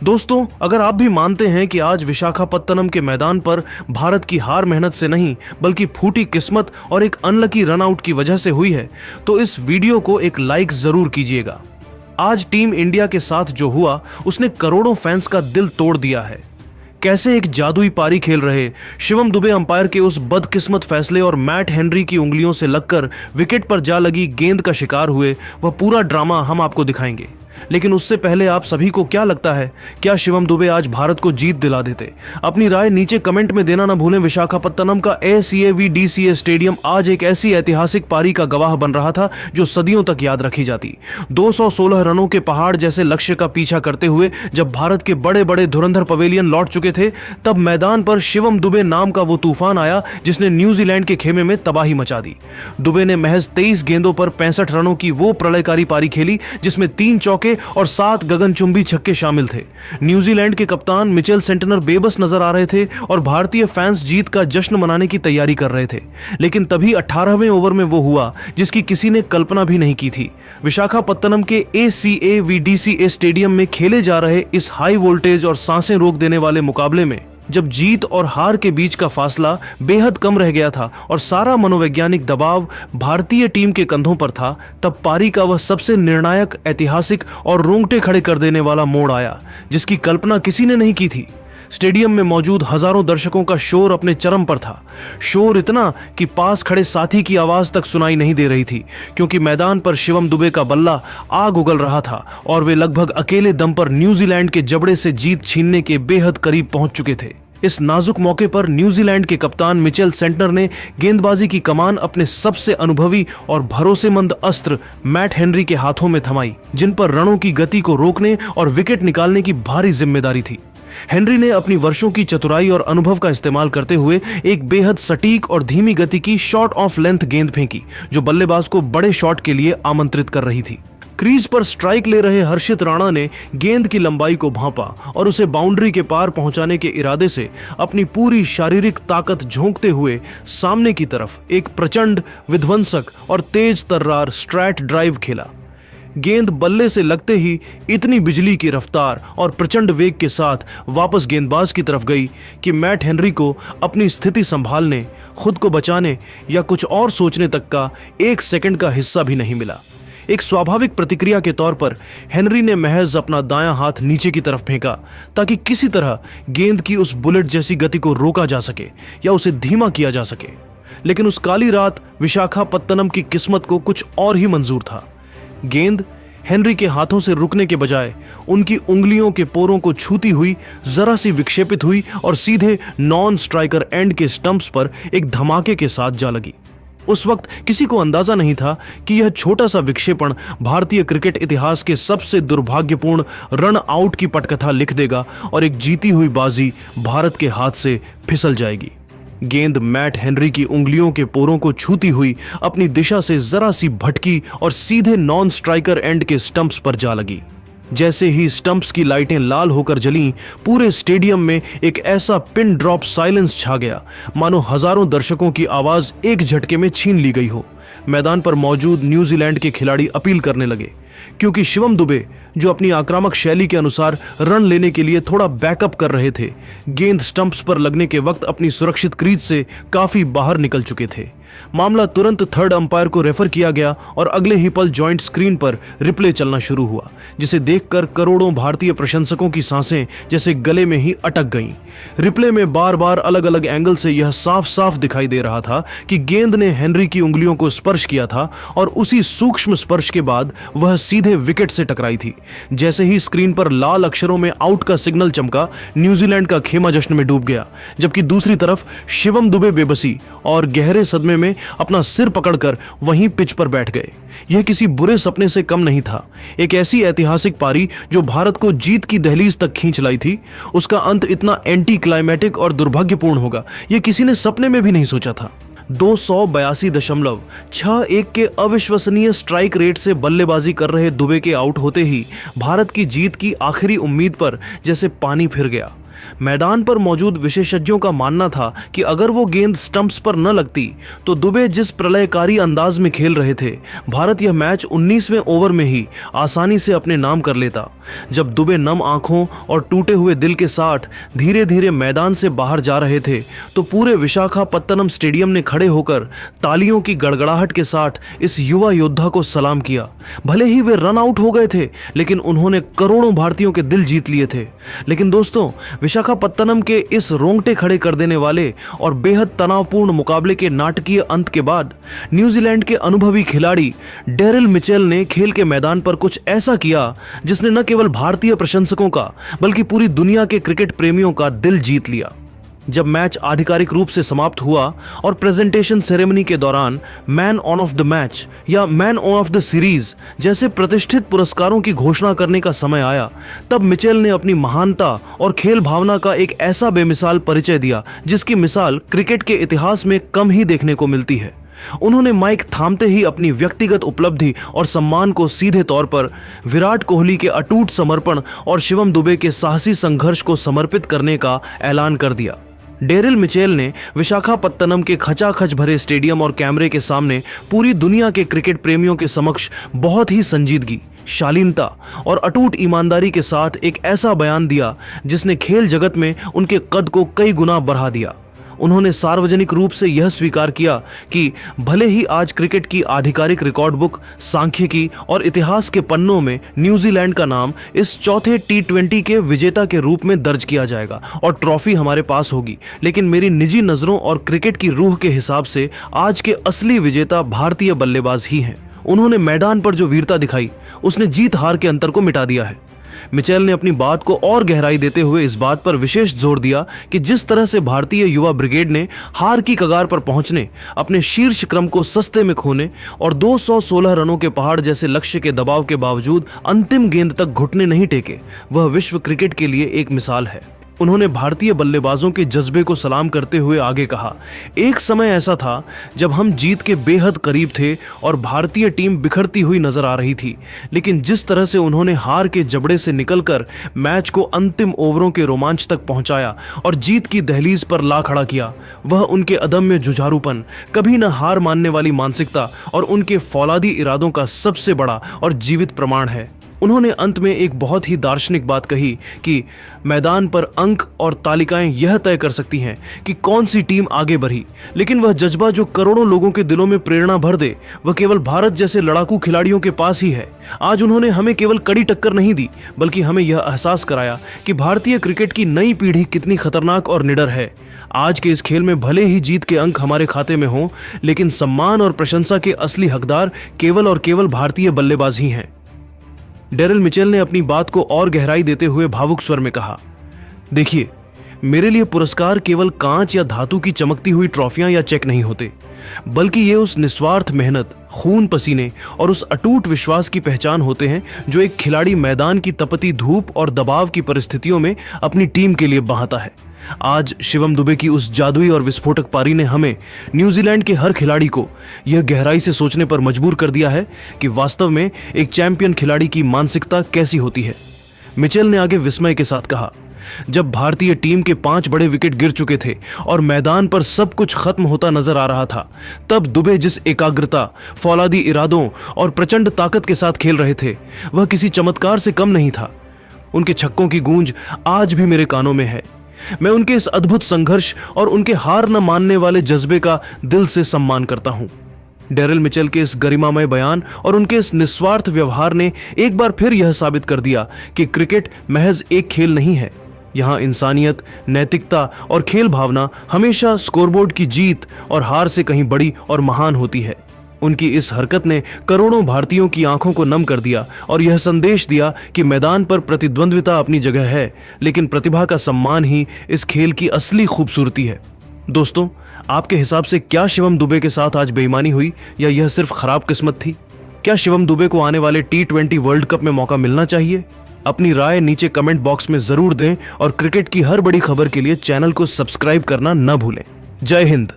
दोस्तों, अगर आप भी मानते हैं कि आज विशाखापत्तनम के मैदान पर भारत की हार मेहनत से नहीं बल्कि फूटी किस्मत और एक अनलकी रनआउट की वजह से हुई है, तो इस वीडियो को एक लाइक जरूर कीजिएगा। आज टीम इंडिया के साथ जो हुआ उसने करोड़ों फैंस का दिल तोड़ दिया है। कैसे एक जादुई पारी खेल रहे शिवम दुबे अंपायर के उस बदकिस्मत फैसले और मैट हेनरी की उंगलियों से लगकर विकेट पर जा लगी गेंद का शिकार हुए, वह पूरा ड्रामा हम आपको दिखाएंगे। लेकिन उससे पहले आप सभी को क्या लगता है, क्या शिवम दुबे आज भारत को जीत दिला देते? अपनी राय नीचे कमेंट में देना ना भूलें। विशाखापत्तनम का ACAVDCA स्टेडियम आज एक ऐसी ऐतिहासिक पारी का गवाह बन रहा था जो सदियों तक याद रखी जाती। 216 रनों के पहाड़ जैसे लक्ष्य का पीछा करते हुए जब भारत के बड़े बड़े धुरंधर पवेलियन लौट चुके थे, तब मैदान पर शिवम दुबे नाम का वो तूफान आया जिसने न्यूजीलैंड के खेमे में तबाही मचा दी। दुबे ने महज 23 गेंदों पर 65 रनों की वो प्रलयकारी पारी खेली जिसमें 3 चौके और 7 गगनचुंबी छक्के शामिल थे। न्यूजीलैंड के कप्तान मिचेल सेंटनर बेबस नजर आ रहे थे और भारतीय फैंस जीत का जश्न मनाने की तैयारी कर रहे थे। लेकिन तभी 18वें ओवर में वो हुआ जिसकी किसी ने कल्पना भी नहीं की थी। विशाखापत्तनम के ACAVDCA स्टेडियम में खेले जा रहे इस हाई वोल्टेज और सांसें रोक देने वाले मुकाबले में जब जीत और हार के बीच का फासला बेहद कम रह गया था और सारा मनोवैज्ञानिक दबाव भारतीय टीम के कंधों पर था, तब पारी का वह सबसे निर्णायक, ऐतिहासिक और रोंगटे खड़े कर देने वाला मोड़ आया जिसकी कल्पना किसी ने नहीं की थी। स्टेडियम में मौजूद हजारों दर्शकों का शोर अपने चरम पर था। शोर इतना कि पास खड़े साथी की आवाज तक सुनाई नहीं दे रही थी, क्योंकि मैदान पर शिवम दुबे का बल्ला आग उगल रहा था और वे लगभग अकेले दम पर न्यूजीलैंड के जबड़े से जीत छीनने के बेहद करीब पहुंच चुके थे। इस नाजुक मौके पर न्यूजीलैंड के कप्तान मिचेल सेंटनर ने गेंदबाजी की कमान अपने सबसे अनुभवी और भरोसेमंद अस्त्र मैट हेनरी के हाथों में थमाई, जिन पर रनों की गति को रोकने और विकेट निकालने की भारी जिम्मेदारी थी। हेनरी ने अपनी वर्षों की चतुराई और अनुभव का इस्तेमाल करते हुए एक बेहद सटीक और धीमी गति की शॉर्ट ऑफ लेंथ गेंद फेंकी जो बल्लेबाज को बड़े शॉट के लिए आमंत्रित कर रही थी। क्रीज पर स्ट्राइक ले रहे हर्षित राणा ने गेंद की लंबाई को भांपा और उसे बाउंड्री के पार पहुंचाने के इरादे से अपनी पूरी शारीरिक ताकत झोंकते हुए सामने की तरफ एक प्रचंड, विध्वंसक और तेज तर्रार स्ट्रैट ड्राइव खेला। गेंद बल्ले से लगते ही इतनी बिजली की रफ्तार और प्रचंड वेग के साथ वापस गेंदबाज की तरफ गई कि मैट हेनरी को अपनी स्थिति संभालने, खुद को बचाने या कुछ और सोचने तक का 1 सेकंड का हिस्सा भी नहीं मिला। एक स्वाभाविक प्रतिक्रिया के तौर पर हेनरी ने महज अपना दायां हाथ नीचे की तरफ फेंका ताकि किसी तरह गेंद की उस बुलेट जैसी गति को रोका जा सके या उसे धीमा किया जा सके। लेकिन उस काली रात विशाखापत्तनम की किस्मत को कुछ और ही मंजूर था। गेंद हेनरी के हाथों से रुकने के बजाय उनकी उंगलियों के पोरों को छूती हुई जरा सी विक्षेपित हुई और सीधे नॉन स्ट्राइकर एंड के स्टंप्स पर एक धमाके के साथ जा लगी। उस वक्त किसी को अंदाजा नहीं था कि यह छोटा सा विक्षेपण भारतीय क्रिकेट इतिहास के सबसे दुर्भाग्यपूर्ण रन आउट की पटकथा लिख देगा और एक जीती हुई बाजी भारत के हाथ से फिसल जाएगी। गेंद मैट हेनरी की उंगलियों के पोरों को छूती हुई अपनी दिशा से जरा सी भटकी और सीधे नॉन स्ट्राइकर एंड के स्टंप्स पर जा लगी। जैसे ही स्टंप्स की लाइटें लाल होकर जलीं, पूरे स्टेडियम में एक ऐसा पिन ड्रॉप साइलेंस छा गया मानो हजारों दर्शकों की आवाज एक झटके में छीन ली गई हो। मैदान पर मौजूद न्यूजीलैंड के खिलाड़ी अपील करने लगे, क्योंकि शिवम दुबे, जो अपनी आक्रामक शैली के अनुसार रन लेने के लिए थोड़ा बैकअप कर रहे थे, गेंद स्टंप्स पर लगने के वक्त अपनी सुरक्षित क्रीज से काफी बाहर निकल चुके थे। मामला तुरंत थर्ड अंपायर को रेफर किया गया और अगले ही पल जॉइंट स्क्रीन पर रिप्ले चलना शुरू हुआ, जिसे देखकर करोड़ों भारतीय प्रशंसकों की सांसें जैसे गले में ही अटक गईं। रिप्ले में बार बार अलग अलग एंगल से यह साफ साफ दिखाई दे रहा था कि गेंद ने हेनरी की उंगलियों को स्पर्श किया था और उसी सूक्ष्म स्पर्श के बाद वह सीधे विकेट से टकराई थी। जैसे ही स्क्रीन पर लाल अक्षरों में आउट का सिग्नल चमका, न्यूजीलैंड का खेमा जश्न में डूब गया, जबकि दूसरी तरफ शिवम दुबे बेबसी और गहरे सदमे में अपना सिर पकड़कर वहीं पिच पर बैठ गए। यह किसी बुरे सपने से कम नहीं था। एक ऐसी ऐतिहासिक पारी जो भारत को जीत की दहलीज तक खींच लाई थी, उसका अंत इतना एंटी क्लाइमेटिक और दुर्भाग्यपूर्ण होगा, यह किसी ने सपने में भी नहीं सोचा था। 282.61 के अविश्वसनीय स्ट्राइक रेट से बल्लेबाजी कर रहे दुबे के आउट होते ही भारत की जीत की आखिरी उम्मीद पर जैसे पानी फिर गया। मैदान पर मौजूद विशेषज्ञों का मानना था कि अगर वो गेंद स्टंप्स पर न लगती तो दुबे जिस प्रलयकारी अंदाज में खेल रहे थे, भारत यह मैच 19वें ओवर में ही आसानी से अपने नाम कर लेता। जब दुबे नम आंखों और टूटे हुए दिल के साथ धीरे धीरे मैदान से बाहर जा रहे थे तो पूरे विशाखापत्तनम स्टेडियम ने खड़े होकर तालियों की गड़गड़ाहट के साथ इस युवा योद्धा को सलाम किया। भले ही वे रन आउट हो गए थे, लेकिन उन्होंने करोड़ों भारतीयों के दिल जीत लिए थे। लेकिन दोस्तों, विशाखापत्तनम के इस रोंगटे खड़े कर देने वाले और बेहद तनावपूर्ण मुकाबले के नाटकीय अंत के बाद न्यूजीलैंड के अनुभवी खिलाड़ी डेरिल मिचेल ने खेल के मैदान पर कुछ ऐसा किया जिसने न केवल भारतीय प्रशंसकों का बल्कि पूरी दुनिया के क्रिकेट प्रेमियों का दिल जीत लिया। जब मैच आधिकारिक रूप से समाप्त हुआ और प्रेजेंटेशन सेरेमनी के दौरान man on of the match या man on of the series जैसे प्रतिष्ठित पुरस्कारों की घोषणा करने का समय आया, तब मिचेल ने अपनी महानता और खेल भावना का एक ऐसा बेमिसाल परिचय दिया जिसकी मिसाल क्रिकेट के इतिहास में कम ही देखने को मिलती है। उन्होंने माइक थामते ही अपनी व्यक्तिगत उपलब्धि और सम्मान को सीधे तौर पर विराट कोहली के अटूट समर्पण और शिवम दुबे के साहसी संघर्ष को समर्पित करने का ऐलान कर दिया। डेरिल मिचेल ने विशाखापत्तनम के खचाखच भरे स्टेडियम और कैमरे के सामने पूरी दुनिया के क्रिकेट प्रेमियों के समक्ष बहुत ही संजीदगी, शालीनता और अटूट ईमानदारी के साथ एक ऐसा बयान दिया जिसने खेल जगत में उनके कद को कई गुना बढ़ा दिया। उन्होंने सार्वजनिक रूप से यह स्वीकार किया कि भले ही आज क्रिकेट की आधिकारिक रिकॉर्ड बुक, सांख्यिकी और इतिहास के पन्नों में न्यूजीलैंड का नाम इस चौथे T20 के विजेता के रूप में दर्ज किया जाएगा और ट्रॉफी हमारे पास होगी, लेकिन मेरी निजी नज़रों और क्रिकेट की रूह के हिसाब से आज के असली विजेता भारतीय बल्लेबाज ही हैं। उन्होंने मैदान पर जो वीरता दिखाई उसने जीत हार के अंतर को मिटा दिया है। मिचेल ने अपनी बात को और गहराई देते हुए इस बात पर विशेष जोर दिया कि जिस तरह से भारतीय युवा ब्रिगेड ने हार की कगार पर पहुंचने, अपने शीर्ष क्रम को सस्ते में खोने और 216 रनों के पहाड़ जैसे लक्ष्य के दबाव के बावजूद अंतिम गेंद तक घुटने नहीं टेके, वह विश्व क्रिकेट के लिए एक मिसाल है। उन्होंने भारतीय बल्लेबाजों के जज्बे को सलाम करते हुए आगे कहा, एक समय ऐसा था जब हम जीत के बेहद करीब थे और भारतीय टीम बिखरती हुई नजर आ रही थी, लेकिन जिस तरह से उन्होंने हार के जबड़े से निकलकर मैच को अंतिम ओवरों के रोमांच तक पहुंचाया और जीत की दहलीज पर ला खड़ा किया, वह उनके अदम्य जुझारूपन, कभी न हार मानने वाली मानसिकता और उनके फौलादी इरादों का सबसे बड़ा और जीवित प्रमाण है। उन्होंने अंत में एक बहुत ही दार्शनिक बात कही कि मैदान पर अंक और तालिकाएं यह तय कर सकती हैं कि कौन सी टीम आगे बढ़ी, लेकिन वह जज्बा जो करोड़ों लोगों के दिलों में प्रेरणा भर दे, वह केवल भारत जैसे लड़ाकू खिलाड़ियों के पास ही है। आज उन्होंने हमें केवल कड़ी टक्कर नहीं दी, बल्कि हमें यह एहसास कराया कि भारतीय क्रिकेट की नई पीढ़ी कितनी खतरनाक और निडर है। आज के इस खेल में भले ही जीत के अंक हमारे खाते में हों, लेकिन सम्मान और प्रशंसा के असली हकदार केवल और केवल भारतीय बल्लेबाज ही हैं। डेरिल मिचेल ने अपनी बात को और गहराई देते हुए भावुक स्वर में कहा, देखिए, मेरे लिए पुरस्कार केवल कांच या धातु की चमकती हुई ट्रॉफियां या चेक नहीं होते, बल्कि ये उस निस्वार्थ मेहनत, खून पसीने और उस अटूट विश्वास की पहचान होते हैं जो एक खिलाड़ी मैदान की तपती धूप और दबाव की परिस्थितियों में अपनी टीम के लिए बहाता है। आज शिवम दुबे की उस जादुई और विस्फोटक पारी ने हमें, न्यूजीलैंड के हर खिलाड़ी को, यह गहराई से सोचने पर मजबूर कर दिया है कि वास्तव में एक चैंपियन खिलाड़ी की मानसिकता कैसी होती है। मिचेल ने आगे विस्मय के साथ कहा, जब भारतीय टीम के 5 बड़े विकेट गिर चुके थे और मैदान पर सब कुछ खत्म होता नजर आ रहा था, तब दुबे जिस एकाग्रता, फौलादी इरादों और प्रचंड ताकत के साथ खेल रहे थे, वह किसी चमत्कार से कम नहीं था। उनके छक्कों की गूंज आज भी मेरे कानों में है। मैं उनके इस अद्भुत संघर्ष और उनके हार न मानने वाले जज्बे का दिल से सम्मान करता हूं। डेरिल मिचेल के इस गरिमामय बयान और उनके इस निस्वार्थ व्यवहार ने एक बार फिर यह साबित कर दिया कि क्रिकेट महज एक खेल नहीं है। यहाँ इंसानियत, नैतिकता और खेल भावना हमेशा स्कोरबोर्ड की जीत और हार से कहीं बड़ी और महान होती है। उनकी इस हरकत ने करोड़ों भारतीयों की आंखों को नम कर दिया और यह संदेश दिया कि मैदान पर प्रतिद्वंद्विता अपनी जगह है, लेकिन प्रतिभा का सम्मान ही इस खेल की असली खूबसूरती है। दोस्तों, आपके हिसाब से क्या शिवम दुबे के साथ आज बेईमानी हुई या यह सिर्फ खराब किस्मत थी? क्या शिवम दुबे को आने वाले T20 वर्ल्ड कप में मौका मिलना चाहिए? अपनी राय नीचे कमेंट बॉक्स में जरूर दें और क्रिकेट की हर बड़ी खबर के लिए चैनल को सब्सक्राइब करना न भूलें। जय हिंद।